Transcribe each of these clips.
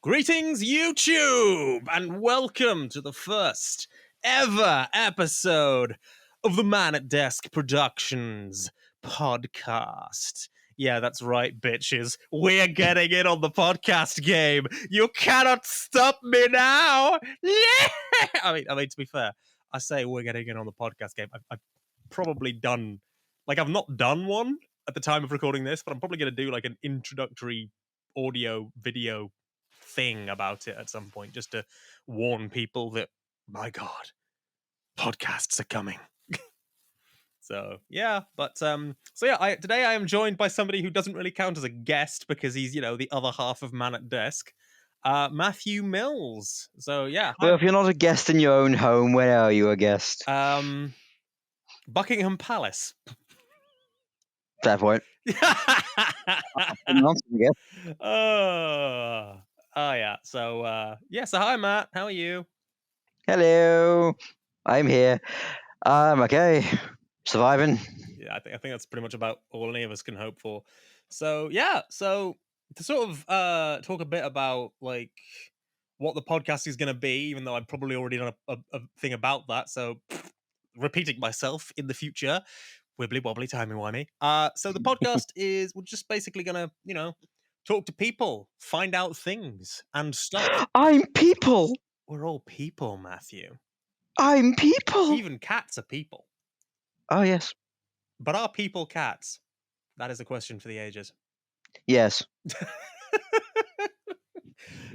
Greetings, YouTube, and welcome to the first ever episode of the Man at Desk Productions podcast. Yeah, that's right, bitches. We're getting in on the podcast game. You cannot stop me now. Yeah. I mean, to be fair, I say we're getting in on the podcast game. I've probably done, I've not done one at the time of recording this, but I'm probably going to do like an introductory audio video thing about it at some point, just to warn people that, my God, podcasts are coming. Today I am joined by somebody who doesn't really count as a guest because he's, the other half of Man at Desk, Matthew Mills. So yeah. Well, if you're not a guest in your own home, where are you a guest? Buckingham Palace. Fair point. Yeah. So hi Matt, how are you? Hello, I'm here. I'm okay, surviving. Yeah, I think that's pretty much about all any of us can hope for. So to sort of talk a bit about like what the podcast is going to be, even though I've probably already done a thing about that. So repeating myself in the future, wibbly wobbly, timey wimey. So the podcast we're just basically going to, talk to people, find out things and stuff. I'm people. We're all people, Matthew. I'm people. Even cats are people. Oh, yes. But are people cats? That is a question for the ages. Yes.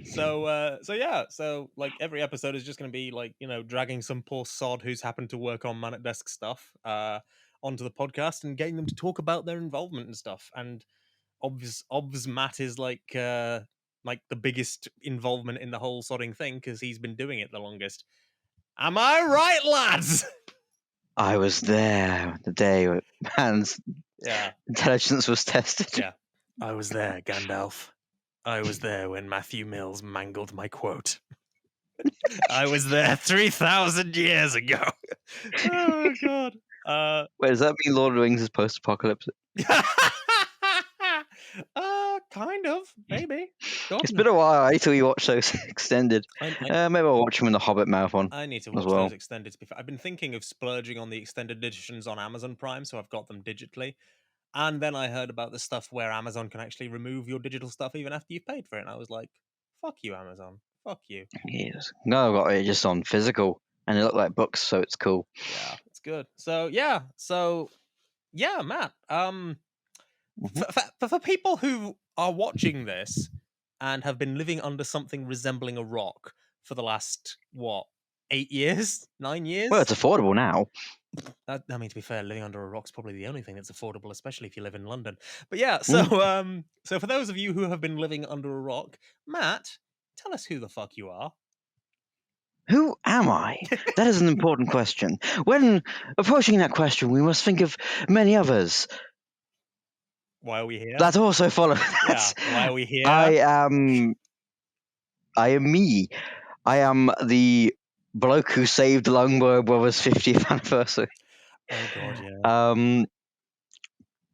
So like every episode is just going to be like, dragging some poor sod who's happened to work on Man at Desk stuff onto the podcast and getting them to talk about their involvement and stuff. And obvs Matt is like the biggest involvement in the whole sodding thing because he's been doing it the longest. Am I right, lads? I was there the day when man's intelligence was tested. Yeah, I was there, Gandalf. I was there when Matthew Mills mangled my quote. I was there 3,000 years ago. Oh, God. Wait, does that mean Lord of the Rings is post-apocalyptic? Kind of, maybe. It's been a while. I need to rewatch those extended. Maybe I'll watch them in the Hobbit marathon. I need to watch those extended. To be fair, I've been thinking of splurging on the extended editions on Amazon Prime, so I've got them digitally. And then I heard about the stuff where Amazon can actually remove your digital stuff even after you've paid for it. And I was like, fuck you, Amazon. Fuck you. Yes. No, I've got it just on physical. And they look like books, so it's cool. Yeah, it's good. So, Matt. For people who are watching this and have been living under something resembling a rock for the last, 8 years? 9 years? Well, it's affordable now. I mean, to be fair, living under a rock's probably the only thing that's affordable, especially if you live in London. But yeah, so for those of you who have been living under a rock, Matt, tell us who the fuck you are. Who am I? That is an important question. When approaching that question, we must think of many others. Why are we here? That also follows. Yeah, why are we here? I am me. I am the bloke who saved Longborough Brothers' 50th anniversary. Oh God, yeah.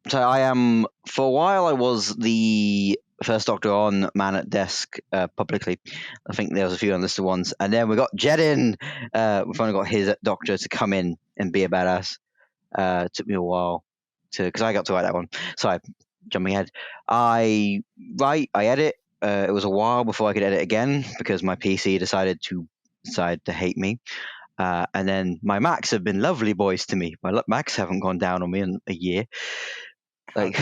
So I am. For a while, I was the first Doctor on Man at Desk publicly. I think there was a few unlisted ones, and then we got Jedin. We finally got his Doctor to come in and be a badass. It took me a while because I got to write that one. So jumping ahead, I edit. It was a while before I could edit again because my PC decided to hate me. And then my Macs have been lovely boys to me. My Macs haven't gone down on me in a year. Like,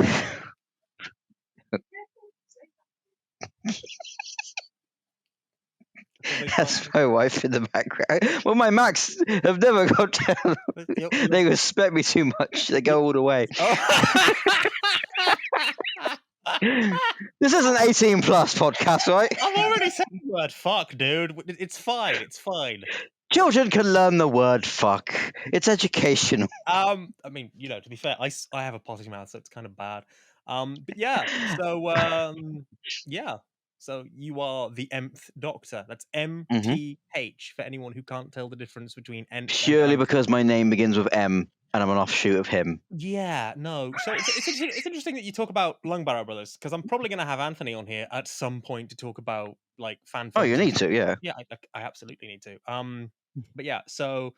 that's my wife in the background. Well, my Macs have never gone down. They respect me too much. They go all the way. Oh. This is an 18 plus podcast, right? I've already said the word fuck, dude. It's fine. It's fine. Children can learn the word fuck. It's educational. I mean, to be fair, I have a potty mouth, so it's kind of bad. But yeah, so yeah. So you are the Mth Doctor. That's MTH for anyone who can't tell the difference between Nth. Purely because my name begins with M and I'm an offshoot of him. Yeah, no. So it's interesting that you talk about Lungbarrow Brothers because I'm probably going to have Anthony on here at some point to talk about like fan Oh, films. you need to, yeah. Yeah, I absolutely need to. But yeah, so.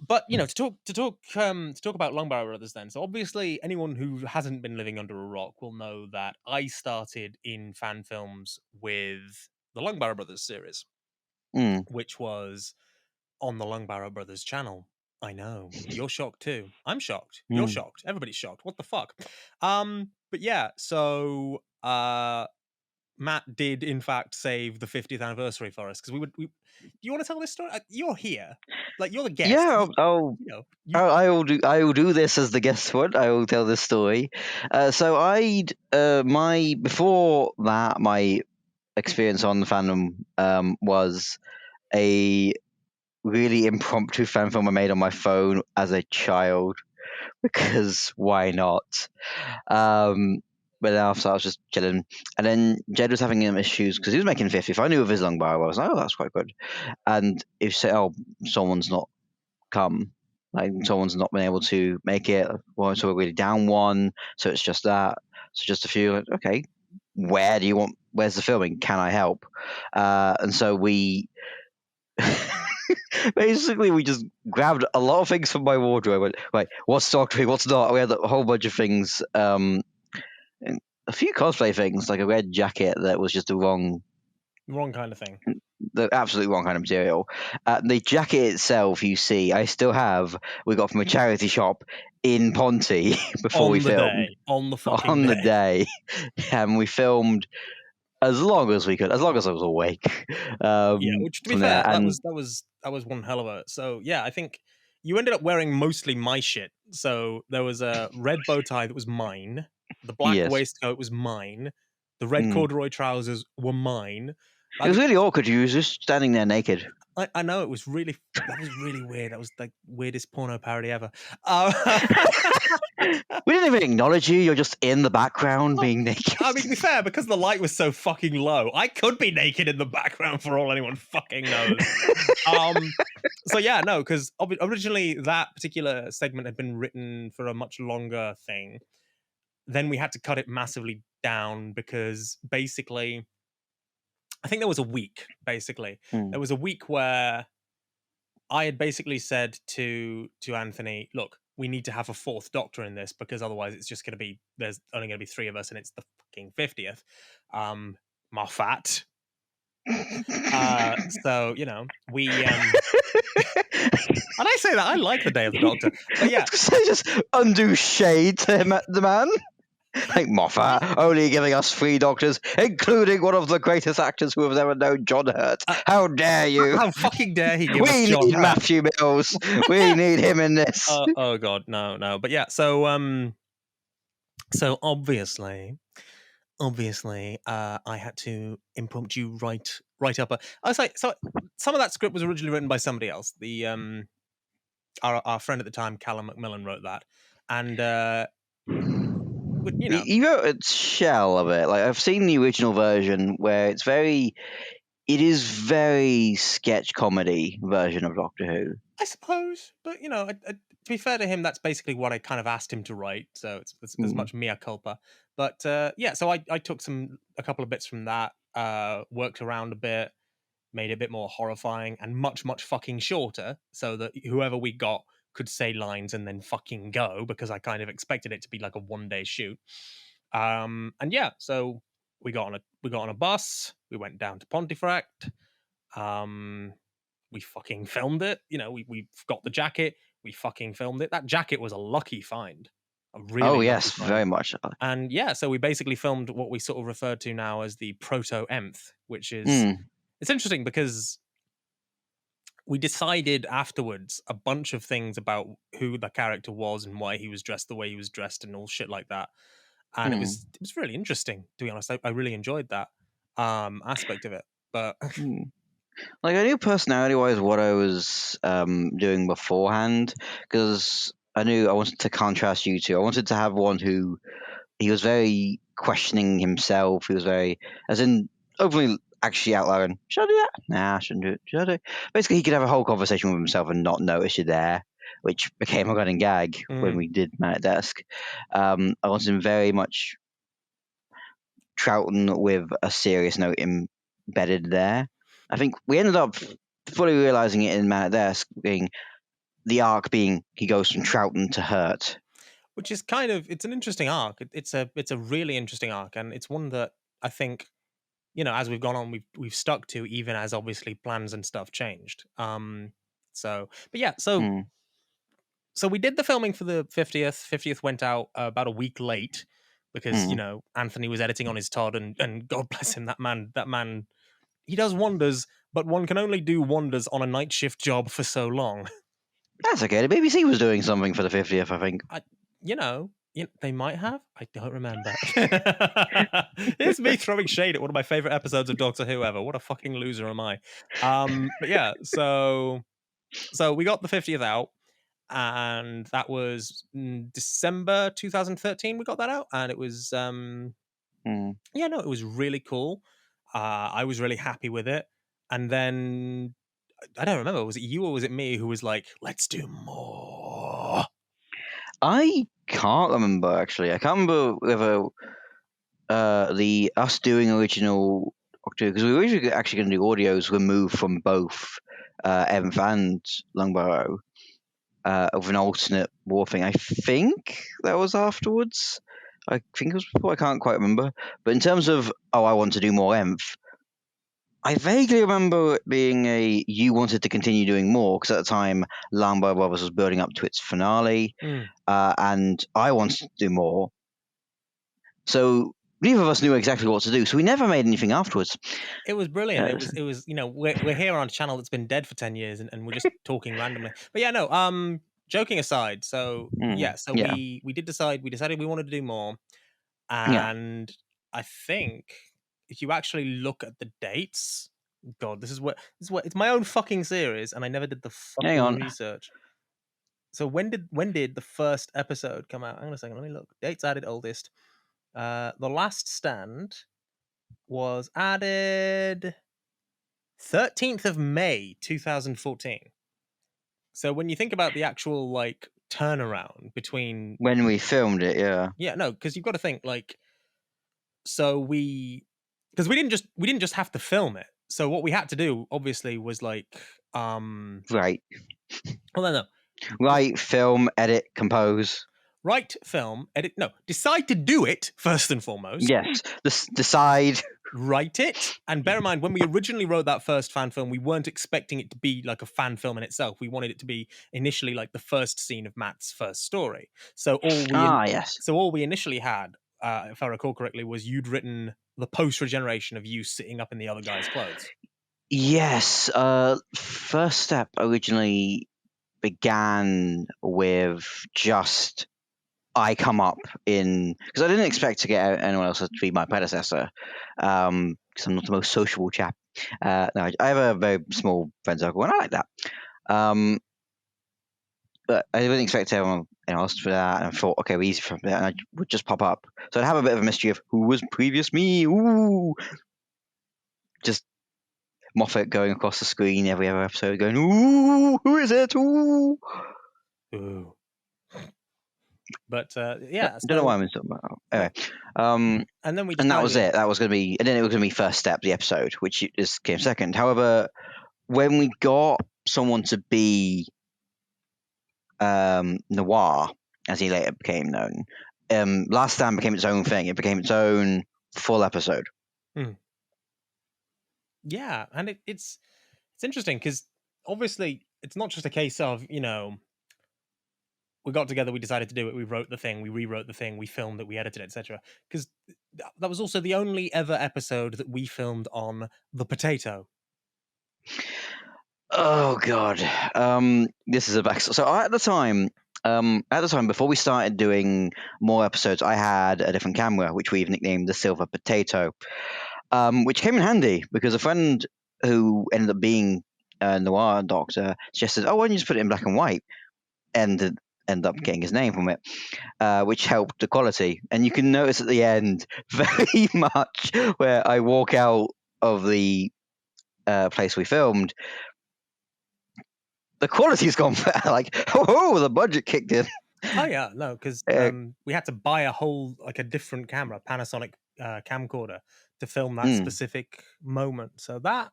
But you know, to talk about Long Barrel Brothers then. So obviously, anyone who hasn't been living under a rock will know that I started in fan films with the Long Barrel Brothers series, Mm. which was on the Long Barrel Brothers channel. I know you're shocked too. I'm shocked. You're Mm. shocked. Everybody's shocked. What the fuck? But yeah. So Matt did in fact save the 50th anniversary for us because do you want to tell this story? You're here, like you're the guest. Yeah, I'll You know, I will do this as the guest one. I will tell this story. So I'd my before that my experience on the fandom was a really impromptu fan film I made on my phone as a child because why not? But then after I was just chilling, and then Jed was having issues because he was making 50. If I knew of his long bar, I was like, oh, that's quite good. And if you say, oh, someone's not come, like someone's not been able to make it, well, so we're really down one, so it's just that. So just a few, like, okay, where's the filming? Can I help? And so we basically we just grabbed a lot of things from my wardrobe. Went, right, what's Doctor Who, what's not? We had a whole bunch of things. And a few cosplay things, like a red jacket that was just the kind of thing. the absolutely wrong kind of material. The jacket itself, you see, I still have. We got from a charity shop in Ponty before we filmed. On the fucking On the day. day, and we filmed as long as we could, as long as I was awake. Yeah, which to be from fair, there. And that was one hell of a. So yeah, I think you ended up wearing mostly my shit. So there was a red bow tie that was mine. The black yes, waistcoat was mine. The red corduroy trousers were mine. it was really awkward. You were just standing there naked. I know that was really weird. That was like weirdest porno parody ever. We didn't even acknowledge you. You're just in the background being naked. I mean, to be fair, because the light was so fucking low, I could be naked in the background for all anyone fucking knows. So yeah, no, because originally that particular segment had been written for a much longer thing. Then we had to cut it massively down because basically, I think there was a week. Basically, there was a week where I had basically said to Anthony, look, we need to have a fourth Doctor in this because otherwise it's just going to be, there's only going to be three of us and it's the fucking 50th. Moffat. So, you know, we... and I say that, I like the Day of the Doctor. But yeah. Just undue shade to him, the man. Like Moffat, only giving us 3 Doctors, including one of the greatest actors who have ever known, John Hurt. How dare you? How fucking dare he give us We John need Hurt. Matthew Mills. We need him in this. Oh God, no. But yeah, so obviously, I had to impromptu write up a. I was like, so some of that script was originally written by somebody else. The our friend at the time, Callum Macmillan, wrote that, and you know, He wrote a shell of it. Like I've seen the original version where it is very sketch comedy version of Doctor Who. I suppose, but you know, to be fair to him, that's basically what I kind of asked him to write. So it's as much mea culpa. But yeah, so I took a couple of bits from that, worked around a bit, made it a bit more horrifying and much fucking shorter, so that whoever we got could say lines and then fucking go, because I kind of expected it to be like a 1-day shoot. And yeah, so we got on a bus, we went down to Pontefract, we fucking filmed it. You know, we got the jacket, we fucking filmed it. That jacket was a lucky find. Oh yes, very much. And yeah, so we basically filmed what we sort of referred to now as the proto Nth, which is it's interesting because we decided afterwards a bunch of things about who the character was and why he was dressed the way he was dressed and all shit like that. And it was really interesting, to be honest. I really enjoyed that aspect of it. But like I knew personality-wise what I was doing beforehand, because I knew I wanted to contrast you two. I wanted to have one who he was very questioning himself. He was very, as in, openly actually out loud, should I do that? Nah, I shouldn't do it. Should I do it? Basically, he could have a whole conversation with himself and not notice you're there, which became a running gag when we did Man at Desk. I wanted him very much Troughton with a serious note in bedded there. I think we ended up fully realizing it in Man at Desk, being the arc being he goes from Troughton to Hurt. Which is kind of, it's an interesting arc. It's a really interesting arc, and it's one that I think, as we've gone on, we've stuck to, even as obviously plans and stuff changed. So we did the filming for the 50th. 50th went out about a week late because Anthony was editing on his Todd, and God bless him, that man, he does wonders, but one can only do wonders on a night shift job for so long. That's okay. The BBC was doing something for the 50th, I think. They might have. I don't remember. It's me throwing shade at one of my favorite episodes of Doctor Who ever. What a fucking loser am I? But yeah, so we got the 50th out, and that was December 2013. We got that out, and it was it was really cool. I was really happy with it, and then I don't remember. Was it you or was it me who was like, "Let's do more"? I can't remember, actually. I can't remember whether us doing original Doctor Who, because we were originally actually going to do audios removed from both Evan and Longbarrow of an alternate war thing. I think that was afterwards. I think it was before. I can't quite remember. But in terms of, I want to do more Enf, I vaguely remember it being you wanted to continue doing more, because at the time Longbarrow Brothers was building up to its finale, and I wanted to do more. So neither of us knew exactly what to do, so we never made anything afterwards. It was brilliant. It was we're here on a channel that's been dead for 10 years, and we're just talking randomly. But yeah, no, joking aside, we decided we wanted to do more, and I think if you actually look at the dates, God, this is what it's my own fucking series, and I never did the fucking research. So when did the first episode come out? Hang on a second, let me look. Dates added, oldest. The Last Stand was added 13th of May 2014. So when you think about the actual turnaround between when we filmed it, because you've got to think because we didn't just have to film it. So what we had to do obviously was right. Well, no. Write, film, edit, compose. Write, film, edit. No, decide to do it first and foremost. Yes, decide. Write it, and bear in mind, when we originally wrote that first fan film, we weren't expecting it to be like a fan film in itself. We wanted it to be initially like the first scene of Matt's first story. So all we initially had, if I recall correctly, was you'd written the post-regeneration of you sitting up in the other guy's clothes. Yes, first step originally began with just I come up in, because I didn't expect to get anyone else to be my predecessor, because I'm not the most sociable chap. No, I have a very small friend circle, and I like that. But I didn't expect anyone else for that, and I thought, okay, we're easy from there, and I would just pop up. So I'd have a bit of a mystery of who was previous me. Ooh, just Moffat going across the screen every other episode, going, "Ooh, who is it? Ooh." Ooh. But yeah, I don't know why I'm talking about. Anyway, and then that was it. That was going to be, and then it was going to be first step, the episode, which came second. However, when we got someone to be Noir, as he later became known, Last Stand became its own thing. It became its own full episode. Yeah, and it's interesting because obviously it's not just a case of we got together, we decided to do it, we wrote the thing, we rewrote the thing, we filmed it, we edited it, etc. Because that was also the only ever episode that we filmed on the potato. Oh God, this is a backstory. So at the time, before we started doing more episodes, I had a different camera, which we've nicknamed the Silver Potato, which came in handy because a friend who ended up being a Noir doctor suggested, "Oh, why don't you just put it in black and white?" And end up getting his name from it, which helped the quality. And you can notice at the end very much where I walk out of the place we filmed, the quality's gone like, the budget kicked in. Oh yeah, no, because we had to buy a different camera, Panasonic camcorder to film that Mm. specific moment. So that,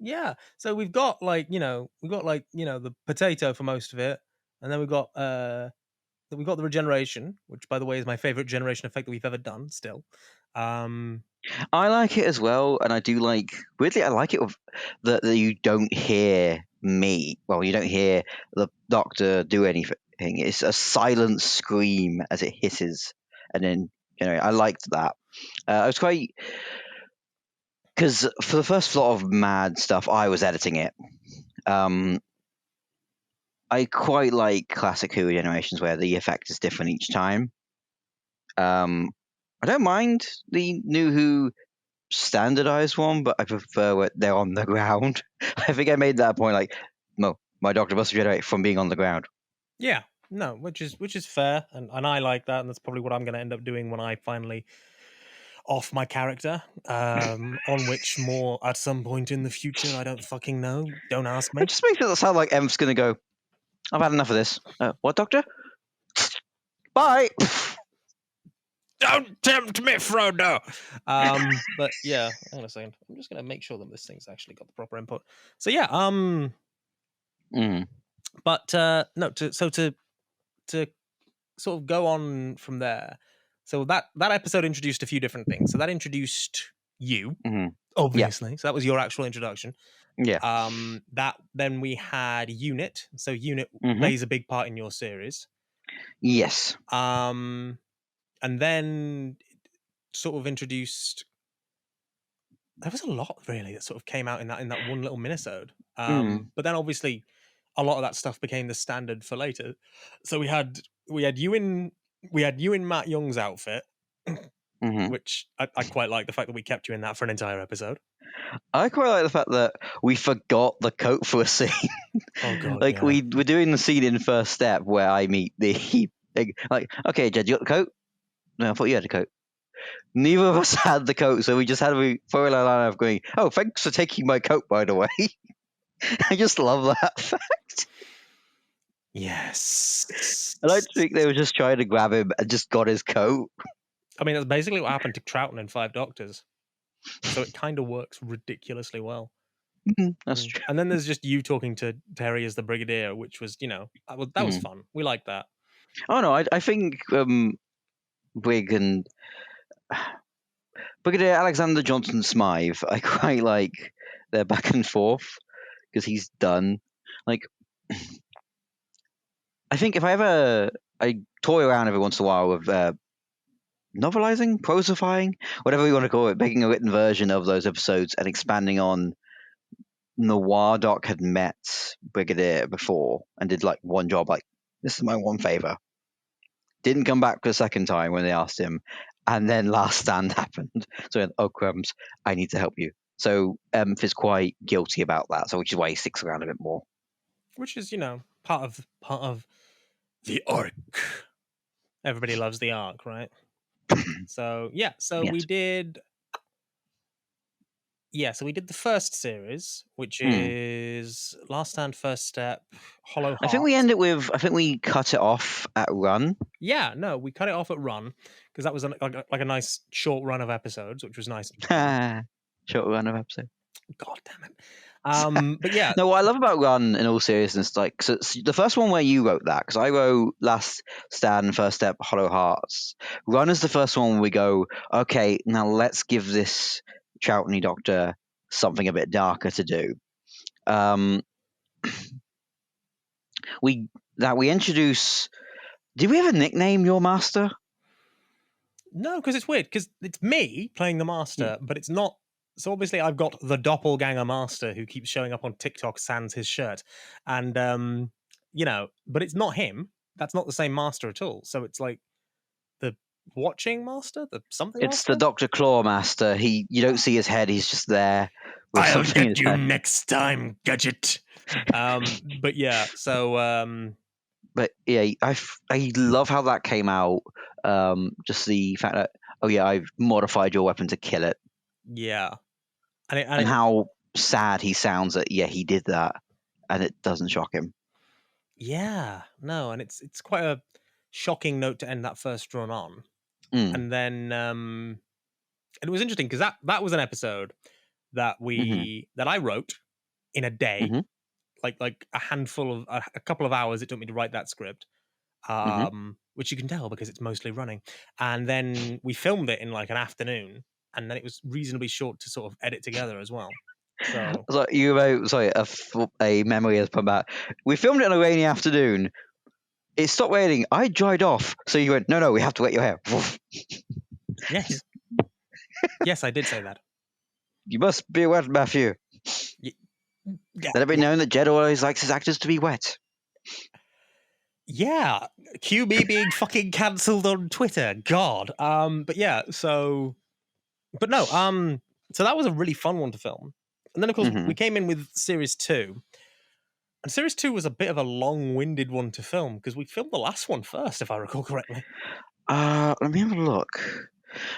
yeah. So we've got the potato for most of it, and then we've got the regeneration, which by the way is my favorite generation effect that we've ever done. Still, I like it as well, and I do like. Weirdly, I like it that you don't hear me. Well, you don't hear the Doctor do anything. It's a silent scream as it hisses, and then I liked that. I was quite because for the first lot of Mad stuff, I was editing it. I quite like classic Who generations where the effect is different each time. I don't mind the new Who standardized one, but I prefer when they're on the ground. I think I made that point like, no, my Doctor must regenerate from being on the ground. yeah, no, which is fair, and I like that, and that's probably what I'm going to end up doing when I finally off my character. On which more at some point in the future, I don't fucking know. Don't ask me. It just makes it sound like Em's going to go, I've had enough of this. What, Doctor? Bye! Don't tempt me, Frodo. But yeah, hang on a second. I'm just gonna make sure that this thing's actually got the proper input. So yeah, but no, to sort of go on from there. So that episode introduced a few different things. So that introduced you, obviously. So that was your actual introduction. Yeah. That then we had Unit. So Unit plays a big part in your series. Yes. And then sort of introduced. There was a lot really that sort of came out in that one little minisode. But then obviously a lot of that stuff became the standard for later. So we had you in Matt Young's outfit, which I quite like the fact that we kept you in that for an entire episode. I quite like the fact that we forgot the coat for a scene. Oh god! Like yeah. we're doing the scene in First Step where I meet the like. Okay, Jed, you got the coat? No, I thought you had a coat. Neither of us had the coat, so we just had to throw a line of going, "Oh, thanks for taking my coat, by the way." I just love that fact. Yes. I don't think they were just trying to grab him and just got his coat. I mean, that's basically what happened to Troughton in Five Doctors. So it kind of works ridiculously well. That's true. And then there's just you talking to Terry as the Brigadier, which was, that was fun. We liked that. Oh no, I think Brig and Brigadier Alexander Johnson Smythe, I quite like their back and forth because he's done. Like, I think if I toy around every once in a while with novelizing, prosifying, whatever you want to call it, making a written version of those episodes and expanding on Noir Doc had met Brigadier before and did like one job, like, this is my one favor. Didn't come back for a second time when they asked him, and then Last Stand happened. So he went, oh crumbs, I need to help you. So is quite guilty about that, so which is why he sticks around a bit more. Which is, part of the arc. Everybody loves the arc, right? So yeah, yes. we did. Yeah, so we did the first series, which is Last Stand, First Step, Hollow Heart. I think we ended with. I think we cut it off at Run. Yeah, no, we cut it off at Run because that was like a nice short run of episodes, which was nice. Short run of episodes. God damn it! But yeah, no, what I love about Run, in all seriousness, like so the first one where you wrote that, because I wrote Last Stand, First Step, Hollow Hearts. Run is the first one where we go, okay, now let's give this Troutney Doctor something a bit darker to do. We introduce. Did we ever nickname your master? No, because it's weird. Because it's me playing the master, but it's not. So obviously, I've got the doppelganger master who keeps showing up on TikTok, sans his shirt, and but it's not him. That's not the same master at all. So it's like the watching master, the something. It's master? The Dr. Claw master. You don't see his head. He's just there. I'll get you next time, Gadget. But yeah, so. But yeah, I love how that came out. Just the fact that I've modified your weapon to kill it. Yeah, and how sad he sounds that he did that, and it doesn't shock him. Yeah, no, and it's quite a shocking note to end that first run on. Mm. and then and it was interesting because that was an episode that that I wrote in a day, Mhm. like a handful of a couple of hours it took me to write that script, which you can tell because it's mostly running, and then we filmed it in like an afternoon, and then it was reasonably short to sort of edit together as well. So So you wrote, sorry, a memory has come back. We filmed it on a rainy afternoon. It stopped raining. I dried off. So you went, no, we have to wet your hair. yes, yes, I did say that. You must be wet, Matthew. Yeah, Let it be known that Jed always likes his actors to be wet. yeah. Cue me being fucking cancelled on Twitter. God. But yeah. So, but no. So that was a really fun one to film, and then of course we came in with series 2. And series 2 was a bit of a long-winded one to film because we filmed the last one first, if I recall correctly. Let me have a look.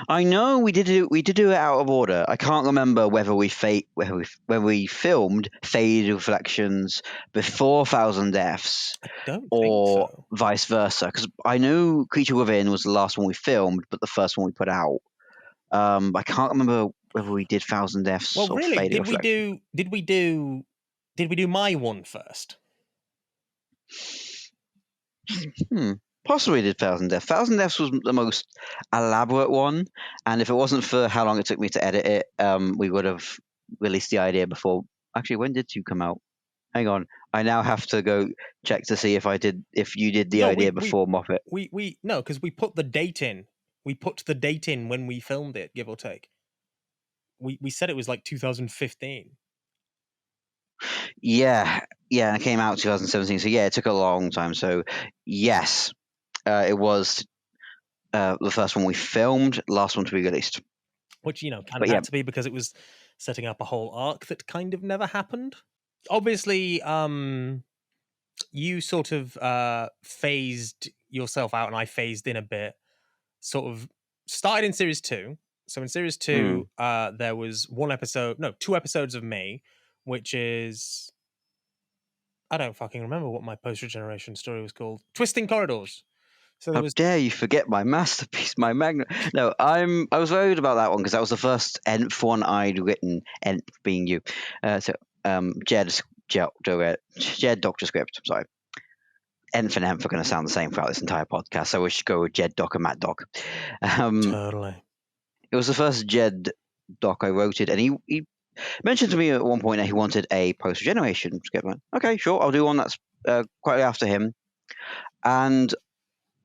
I know we did do it out of order. I can't remember whether we filmed Faded Reflections before Thousand Deaths I don't think or so. vice versa. Because I know Creature Within was the last one we filmed, but the first one we put out. I can't remember whether we did Thousand Deaths Well, or really, Faded did we Reflections. do my one first? Possibly did Thousand Deaths. Thousand Deaths was the most elaborate one, and if it wasn't for how long it took me to edit it, we would have released the idea before. Actually, when did 2 come out? Hang on, I now have to go check to see if you did the No, idea before Moffat. we no, because we put the date in. We put the date in when we filmed it, give or take. We said it was like 2015. Yeah, and it came out 2017. So yeah, it took a long time. So yes, it was the first one we filmed, last one to be released. Which, kind But of yeah. had to be because it was setting up a whole arc that kind of never happened. Obviously, you sort of phased yourself out and I phased in a bit. Sort of started in series 2. So in series 2, there was 2 episodes of me, which is I don't fucking remember what my post regeneration story was called. Twisting Corridors. So there How was dare you forget my masterpiece, my magnum? No, I was worried about that one because that was the first Nth one I'd written. Nth being you, Jed Doctor Script. Sorry, Nth and Nth are going to sound the same throughout this entire podcast, so we should go with Jed Doc and Matt Doc. totally. It was the first Jed Doc I wrote it, and he mentioned to me at one point that he wanted a post regeneration script. Okay, sure, I'll do one that's quite after him, and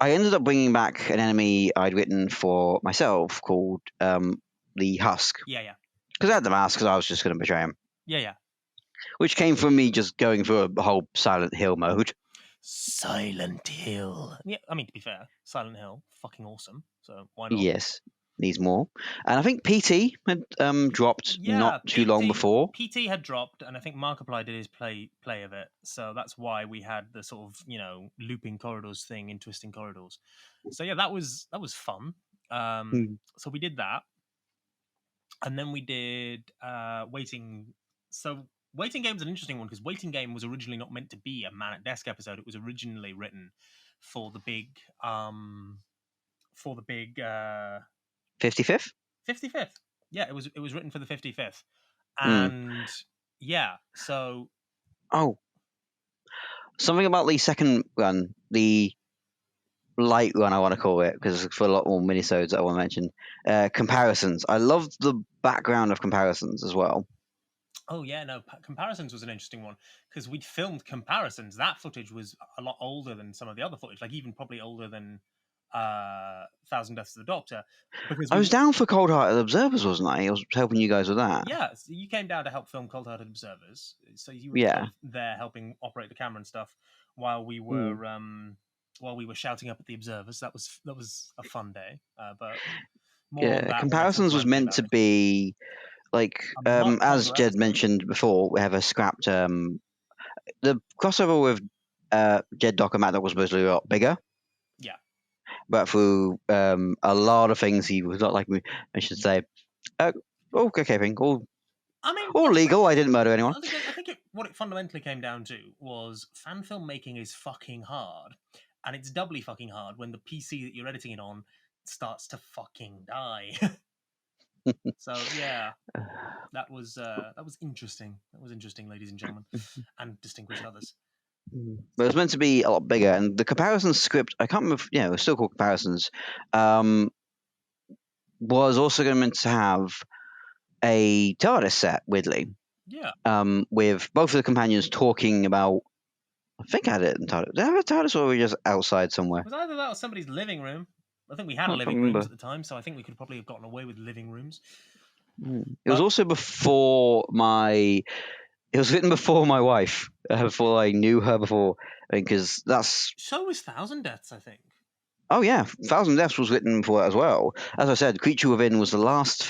I ended up bringing back an enemy I'd written for myself called the Husk. Yeah. Because I had the mask because I was just going to betray him. Yeah. Which came from me just going through a whole Silent Hill mode. Silent Hill. Yeah, I mean, to be fair, Silent Hill, fucking awesome. So why not? Yes, needs more. And I think PT had dropped not too long before. PT had dropped, and I think Markiplier did his play of it. So that's why we had the sort of looping corridors thing in Twisting Corridors. So yeah, that was fun. So we did that, and then we did Waiting. So Waiting Game is an interesting one because Waiting Game was originally not meant to be a Man at Desk episode. It was originally written for the big 55th? 55th. Yeah, it was written for the 55th. And yeah, so something about the second run, the light run, I want to call it, because for a lot more minisodes that I want to mention. Comparisons. I loved the background of Comparisons as well. Oh yeah, no, Comparisons was an interesting one because we'd filmed Comparisons. That footage was a lot older than some of the other footage, like even probably older than Thousand Deaths of the Doctor. Because I was down for Cold Hearted Observers, wasn't I? I was helping you guys with that. Yeah, so you came down to help film Cold Hearted Observers. So you were sort of there helping operate the camera and stuff while we were shouting up at the observers. That was a fun day. But more on that Comparisons was meant to be like as Jed mentioned before, we have a scrapped the crossover with Jed Doc and Matt Doc was supposed to be a lot bigger. Yeah. But through a lot of things he was not like me, I should say. Okay, all legal. I didn't murder anyone. I think what it fundamentally came down to was fan film making is fucking hard, and it's doubly fucking hard when the PC that you're editing it on starts to fucking die. So yeah, that was interesting. That was interesting, ladies and gentlemen, and distinguished others. But it was meant to be a lot bigger, and the comparison script, I can't remember, it was still called Comparisons, was also going meant to have a TARDIS set, weirdly, Yeah. with both of the companions talking about, I think I had it in TARDIS. Did I have a TARDIS, or were we just outside somewhere? It was either that or somebody's living room. I think we had I living can't rooms remember. at the time, so I think we could probably have gotten away with living rooms. It was also before my. It was written before my wife, before I knew her before, because that's. So was Thousand Deaths, I think. Oh yeah, Thousand Deaths was written for that as well. As I said, Creature Within was the last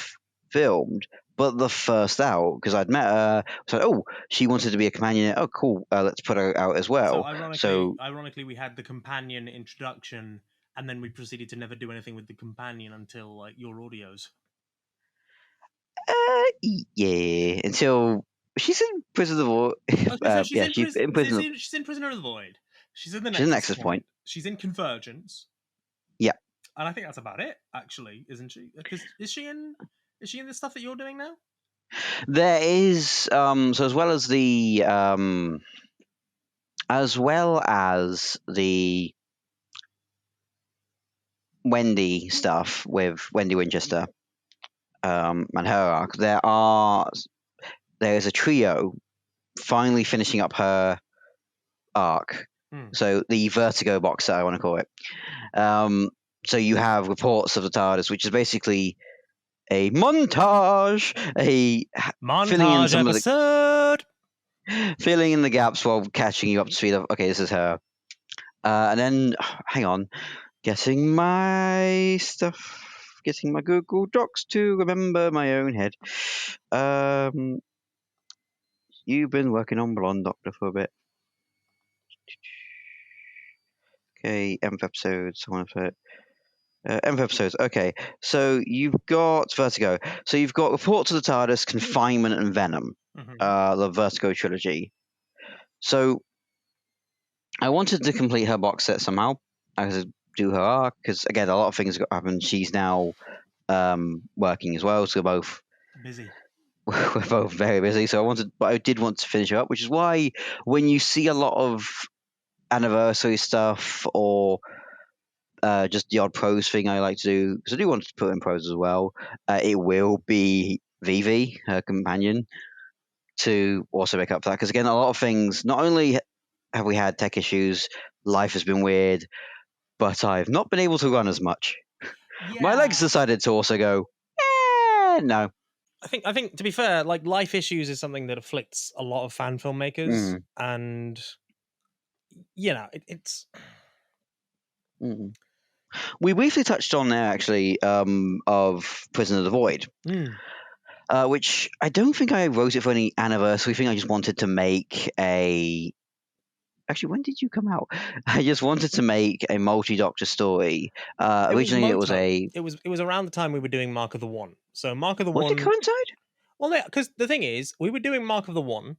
filmed, but the first out, because I'd met her. So, oh, she wanted to be a companion. Oh, cool. Let's put her out as well. So ironically, we had the companion introduction, and then we proceeded to never do anything with the companion until like your audios. Yeah, until she's in Prison of the Void. She's in Prisoner of the Void. She's in the Nexus Point. She's in Convergence. Yeah, and I think that's about it. Actually, isn't she? Because is she in the stuff that you're doing now? There is so as well as the Wendy stuff with Wendy Winchester and her arc. There is a trio finally finishing up her arc. So the Vertigo box set, I want to call it. So you have reports of the TARDIS, which is basically a montage, filling in the gaps while catching you up to speed of, okay, this is her. And then, hang on, getting my Google Docs to remember my own head. You've been working on Blonde Doctor for a bit. Okay, Nth episodes, Nth episodes, okay. So you've got Vertigo. So you've got Reports of the TARDIS, Confinement, and Venom. The Vertigo trilogy. So I wanted to complete her box set somehow. I could do her arc, because again, a lot of things got happened. She's now working as well, so we're both busy. We're both very busy. So I did want to finish her up, which is why when you see a lot of anniversary stuff or just the odd prose thing I like to do, because I do want to put in prose as well, it will be Vivi, her companion, to also make up for that. Because again, a lot of things, not only have we had tech issues, life has been weird, but I've not been able to run as much. Yeah. My legs decided to also go, no. I think to be fair, like life issues is something that afflicts a lot of fan filmmakers, and it's. We briefly touched on there actually of Prisoner of the Void, which I don't think I wrote it for any anniversary thing. I just wanted to make a. Actually, when did you come out? I just wanted to make a multi-Doctor story. Originally, it was around the time we were doing Mark of the One. So Mark of the One. Did it coincide? Well, yeah, because the thing is, we were doing Mark of the One.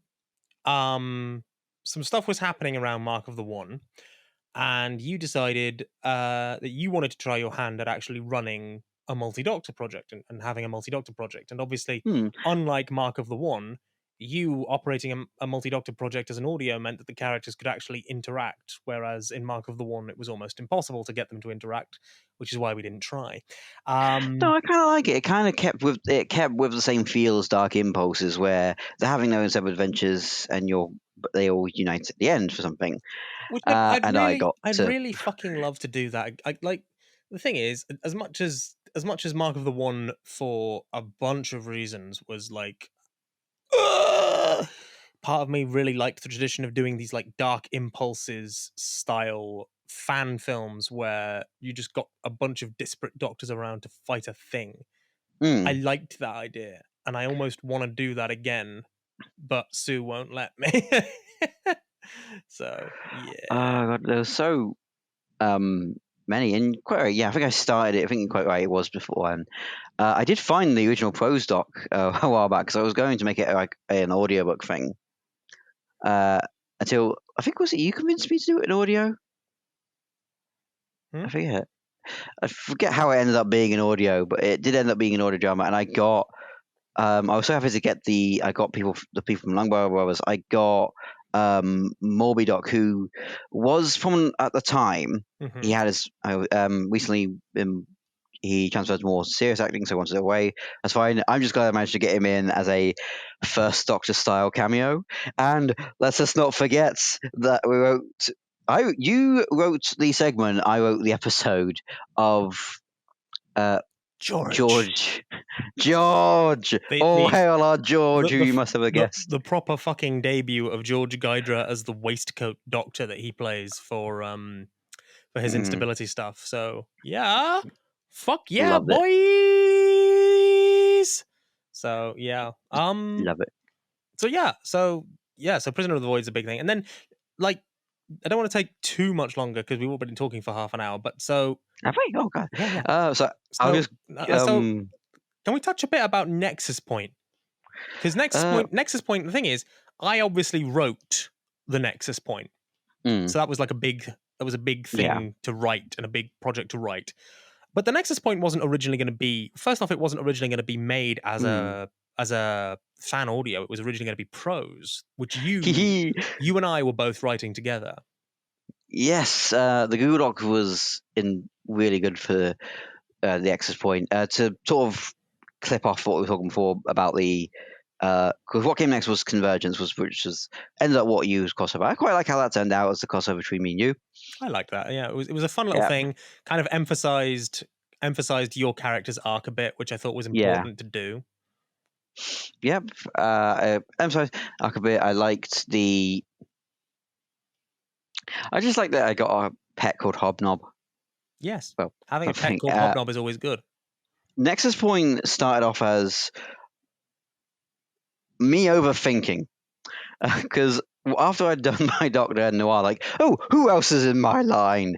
Some stuff was happening around Mark of the One, and you decided that you wanted to try your hand at actually running a multi-Doctor project and having a multi-Doctor project. And obviously, unlike Mark of the One, you operating a multi-Doctor project as an audio meant that the characters could actually interact, whereas in Mark of the One, it was almost impossible to get them to interact, which is why we didn't try. No, I kind of like it. It kind of kept with the same feel as Dark Impulses, where they're having their own separate adventures, and they all unite at the end for something. I'd really fucking love to do that. Like the thing is, as much as Mark of the One, for a bunch of reasons, was like. Part of me really liked the tradition of doing these like Dark Impulses style fan films where you just got a bunch of disparate doctors around to fight a thing. I liked that idea, and I almost want to do that again, but Sue won't let me. So yeah. Oh God, there was so many, and quite right. Yeah, I think I started it. I think you're quite right. It was before, and I did find the original prose doc a while back, because I was going to make it like an audiobook thing. Until I think, was it you convinced me to do it in audio? I forget. I forget how it ended up being an audio, but it did end up being an audio drama, and I got. I was so happy to get the people from Longbarrow Brothers. I got Morby Doc, who was from at the time. Mhm. He had his recently he transferred to more serious acting, so he wanted it away. That's fine. I'm just glad I managed to get him in as a first Doctor style cameo. And let's just not forget that we wrote. You wrote the segment. I wrote the episode of George. The- Oh, the- hail our George, who you must have guessed. The proper fucking debut of George Guidra as the waistcoat doctor that he plays for his instability stuff. So yeah, fuck yeah, Loved it. boys. So yeah, Love it. so Prisoner of the Void is a big thing, and then like I don't want to take too much longer because we've all been talking for half an hour, but so Have we? Oh god. yeah. So I'll just so can we touch a bit about Nexus Point? Because Nexus Point, the thing is, I obviously wrote the Nexus Point, so that was like a big thing to write and a big project to write. But the Nexus Point wasn't originally going to be. First off, it wasn't originally going to be made as a fan audio. It was originally going to be prose, which you and I were both writing together. Yes, the Google Doc was really good for the Access Point. To sort of clip off what we were talking before about the because what came next was Convergence, which ended up what you was crossover. I quite like how that turned out as the crossover between me and you. I like that. Yeah, it was a fun little thing. Kind of emphasized your character's arc a bit, which I thought was important to do. Yep. Emphasized arc a bit. I just like that I got a pet called Hobnob. Yes. Well, having a pet called Hobnob is always good. Nexus Point started off as me overthinking. Because after I'd done my Doctor and Noir, like, oh, who else is in my line?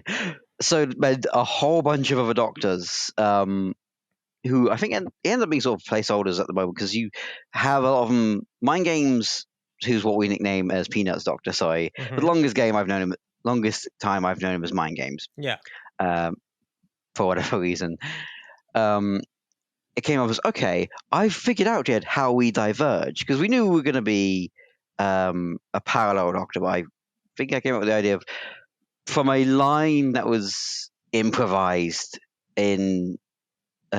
So made a whole bunch of other Doctors, who I think end up being sort of placeholders at the moment, because you have a lot of them. Mind Games, who's what we nickname as Peanuts Doctor, sorry. Mhm. The longest time I've known him as Mind Games. Yeah. For whatever reason. It came up as, okay, I've figured out yet how we diverge, because we knew we were going to be a parallel Doctor, but I think I came up with the idea of, from a line that was improvised in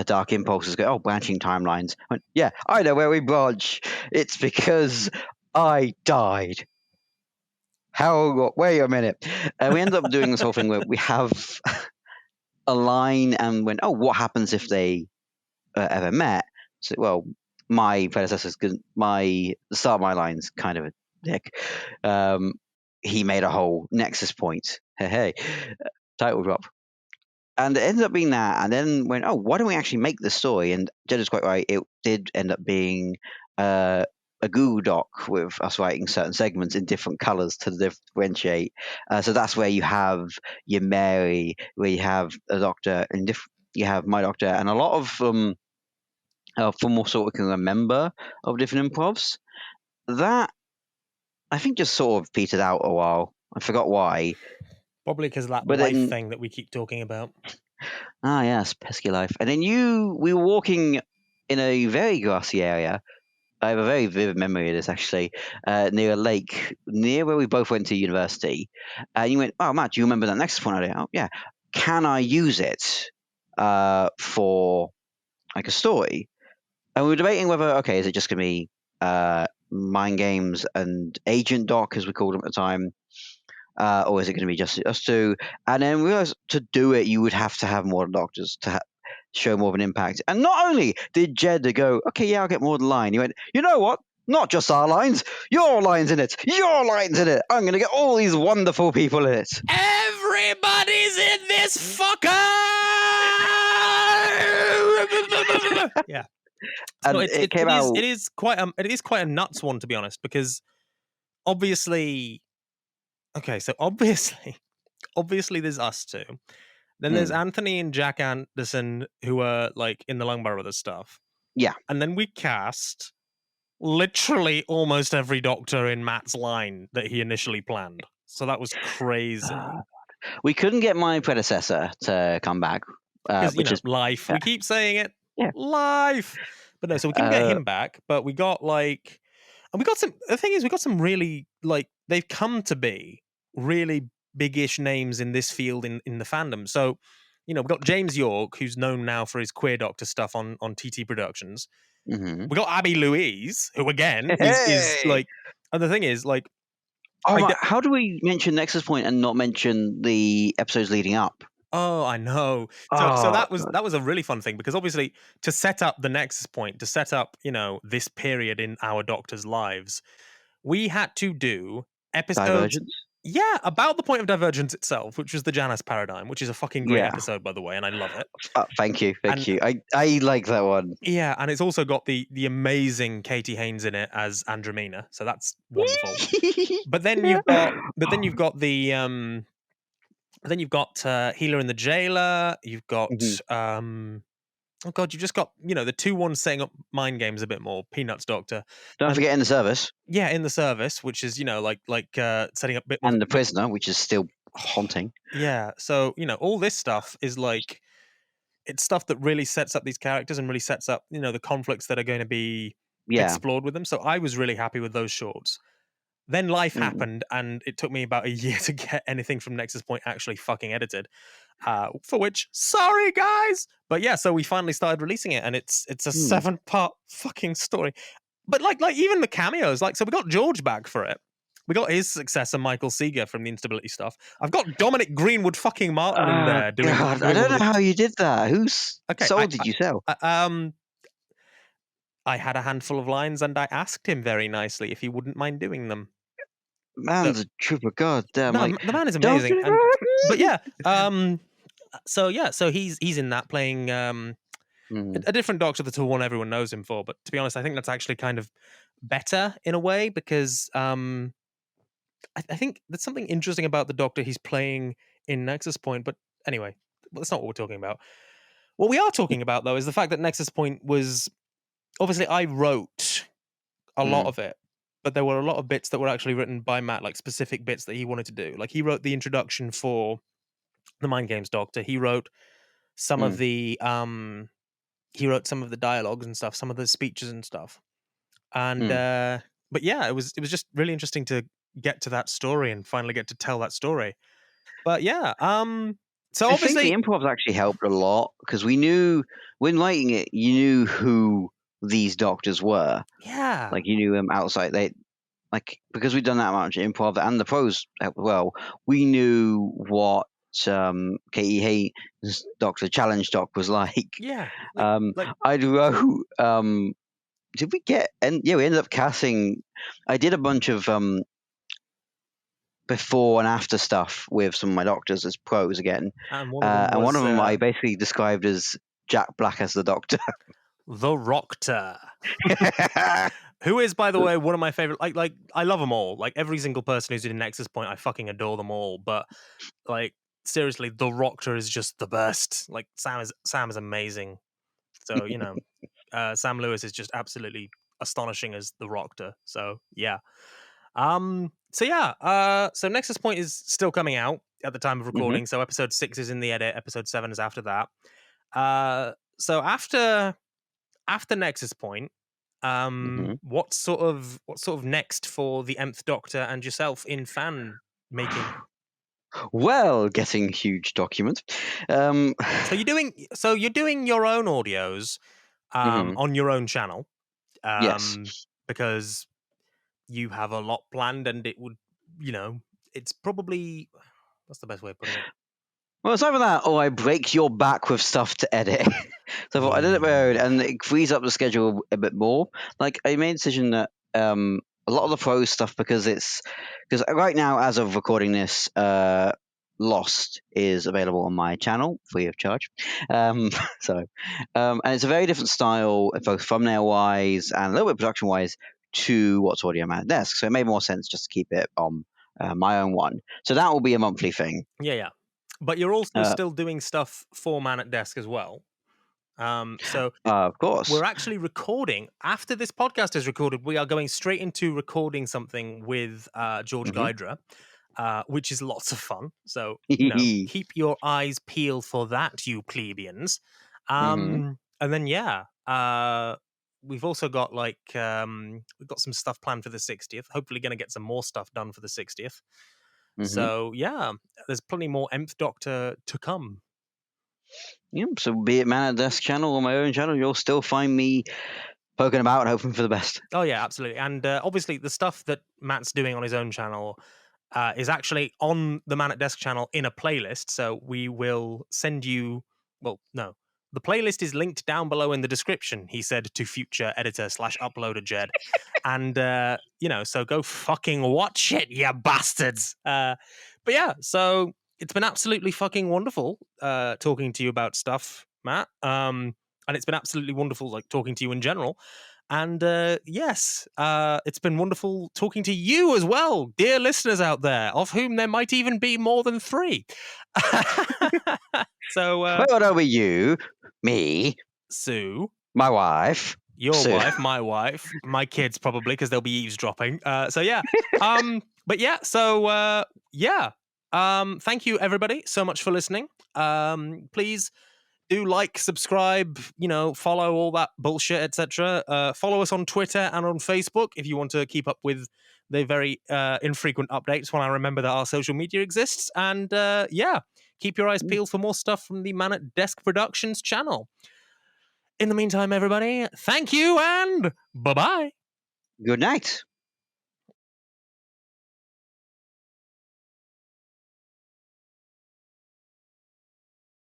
Dark Impulses, go, oh, branching timelines. I went, yeah, I know where we branch. It's because I died. Wait a minute. We end up doing this whole thing where we have a line and went, oh, what happens if they ever met? So, well, my predecessors, the start of my line's kind of a dick. He made a whole Nexus Point. Hey, title drop. And it ended up being that, and then went, oh, why don't we actually make the story? And Jed is quite right. It did end up being a Google Doc with us writing certain segments in different colors to differentiate. So that's where you have your Mary, where you have a Doctor, and you have my Doctor, and a lot of from what sort of can remember of different improvs. That I think just sort of petered out a while. I forgot why. Probably because of that life thing that we keep talking about. Ah, yes, pesky life. And then we were walking in a very grassy area. I have a very vivid memory of this, actually, near a lake, near where we both went to university. And you went, oh, Matt, do you remember that Nexus Point idea? Oh, yeah. Can I use it for like a story? And we were debating whether, okay, is it just going to be Mind Games and Agent Doc, as we called them at the time, or is it going to be just us two? And then we realized to do it, you would have to have more Doctors to show more of an impact. And not only did Jed go, okay, yeah, I'll get more than line. He went, you know what? Not just our lines, your lines in it. Your lines in it. I'm going to get all these wonderful people in it. Everybody's in this fucker. Yeah. And it came out. It is quite a nuts one, to be honest, because obviously, okay, so obviously there's us two. Then there's Anthony and Jack Anderson, who are like in the Longbarrow Brothers stuff. Yeah. And then we cast literally almost every Doctor in Matt's line that he initially planned. So that was crazy. We couldn't get my predecessor to come back, Because, which is life. We keep saying it. Yeah. Life. But no, so we couldn't get him back, but we got and we got the thing is, we got some really, they've come to be really big-ish names in this field in the fandom. So, we've got James York, who's known now for his Queer Doctor stuff on TT Productions. Mhm. We got Abby Louise, who again is Hey! and the thing is, how do we mention Nexus Point and not mention the episodes leading up? oh, I know. So that was a really fun thing, because obviously, to set up the Nexus Point, to set up, this period in our Doctor's lives, we had to do episodes. Divergence. Yeah, about the point of Divergence itself, which was the Janus paradigm, which is a fucking great Yeah. episode, by the way, and I love it. Thank you. And- you. I like that one. Yeah, and it's also got the amazing Katie Haynes in it as Andromeda, so that's wonderful. But then you've got Healer and the Jailer. You've got oh god, you've just got the 2-1 setting up mind games a bit more. Peanuts Doctor. Don't forget In the Service. Yeah, In the Service, which is setting up a bit more. And The Prisoner, which is still haunting. Yeah, so all this stuff is it's stuff that really sets up these characters and really sets up the conflicts that are going to be explored with them. So I was really happy with those shorts. Then life happened, and it took me about a year to get anything from Nexus Point actually fucking edited. For which, sorry guys, but yeah. So we finally started releasing it, and it's a 7-part fucking story. But even the cameos, so we got George back for it. We got his successor, Michael Seeger, from the Instability stuff. I've got Dominic Greenwood fucking Martin in there doing. God, I don't know how you did that. Whose soul did you sell? I had a handful of lines, and I asked him very nicely if he wouldn't mind doing them. Man's a trooper. God damn! No, the man is amazing. But yeah, so he's in that playing a different Doctor that's the one everyone knows him for. But to be honest, I think that's actually kind of better in a way, because I think there's something interesting about the Doctor he's playing in Nexus Point. But anyway, that's not what we're talking about. What we are talking about, though, is the fact that Nexus Point was obviously, I wrote a lot of it, but there were a lot of bits that were actually written by Matt, specific bits that he wanted to do. He wrote the introduction for the Mind Games Doctor. He wrote some of the dialogues and stuff, some of the speeches and stuff. And but yeah, it was just really interesting to get to that story and finally get to tell that story. But yeah, so obviously I think the improv's actually helped a lot, because we knew when writing it, you knew who these Doctors were. Yeah, you knew them outside. Because we'd done that much improv, and the pros well, we knew what Katie Haynes' Doctor Challenge Doc was like. Yeah, I wrote. Did we get? And yeah, we ended up casting. I did a bunch of before and after stuff with some of my Doctors as pros again, and one of them I basically described as Jack Black as the Doctor. The Rockter. Who is, by the way, one of my favorite. I love them all. Every single person who's in Nexus Point, I fucking adore them all. But seriously, the Rockter is just the best. Sam is amazing. So Sam Lewis is just absolutely astonishing as the Rockter. So yeah. So Nexus Point is still coming out at the time of recording. So episode 6 is in the edit. Episode 7 is after that. So after Nexus Point, what sort of next for the Nth Doctor and yourself in fan making? Well, getting huge documents. So you're doing your own audios on your own channel. Yes. Because you have a lot planned, and it would, it's probably, what's the best way of putting it? Well, it's either that or I break your back with stuff to edit. So I thought I did it my own, and it frees up the schedule a bit more. I made a decision that a lot of the pro stuff, because right now, as of recording this, Lost is available on my channel free of charge. And it's a very different style, both thumbnail wise and a little bit production wise, to what's already on my desk. So it made more sense just to keep it on my own one. So that will be a monthly thing. Yeah. But you're also still doing stuff for Man at Desk as well. So of course, we're actually recording after this podcast is recorded. We are going straight into recording something with George Guidra. which is lots of fun. So, keep your eyes peeled for that, you plebeians. And then, we've also got we've got some stuff planned for the 60th. Hopefully going to get some more stuff done for the 60th. So, there's plenty more Nth Doctor to come. Yep. So be it Man at Desk channel or my own channel, you'll still find me poking about and hoping for the best. Oh, yeah, absolutely. And obviously the stuff that Matt's doing on his own channel is actually on the Man at Desk channel in a playlist. So we will send you, well, no. The playlist is linked down below in the description, he said to future editor / uploader Jed. And, so go fucking watch it, you bastards. But yeah, so it's been absolutely fucking wonderful talking to you about stuff, Matt. And it's been absolutely wonderful talking to you in general. And yes, it's been wonderful talking to you as well, dear listeners out there, of whom there might even be more than 3. So, well, it'll be you, me, Sue, my wife, your Sue. wife, my wife, my kids probably because they'll be eavesdropping. So yeah, but yeah, so thank you everybody so much for listening. Please do subscribe, follow all that bullshit, etc. Follow us on Twitter and on Facebook if you want to keep up with the very infrequent updates when I remember that our social media exists. And keep your eyes peeled for more stuff from the Man at Desk Productions channel. In the meantime, everybody, thank you and bye-bye. Good night.